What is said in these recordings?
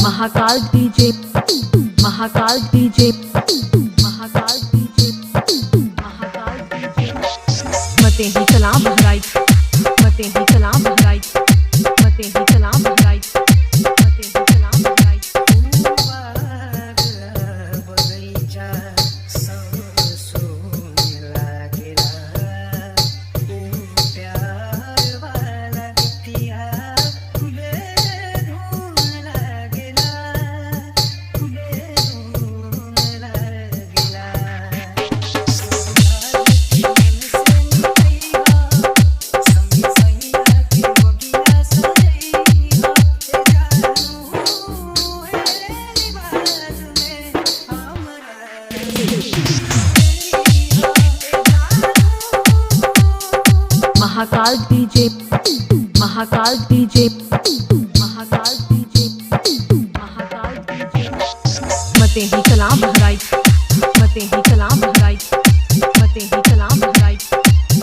Mahakal DJ, Mahakal DJ, Mahakal DJ, Mahakal DJ. मते ही चला बहराइच, मते ही चला बहराइच, मते ही चला बहराइच, मते ही चला Bahraich. Mahakal DJ, Mahakal DJ, Mahakal DJ, Mahakal DJ. मते ही चला बहराइच, मते ही चला बहराइच, मते ही चला बहराइच,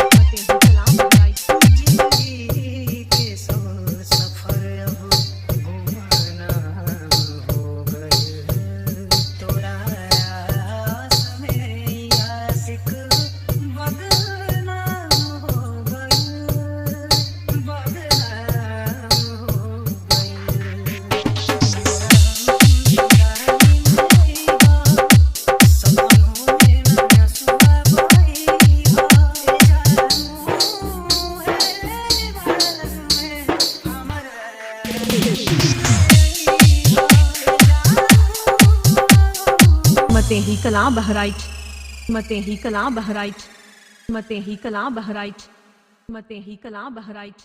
मते ही चला बहराइच। जिंदगी के सफर अब घुमाना हो गए, तोरा समय आशिक बदनाम हो गए, बदनाम हो मते ही कला बहराइच, मते ही कला बहराइच, मते ही कला बहराइच, मते ही कला बहराइच।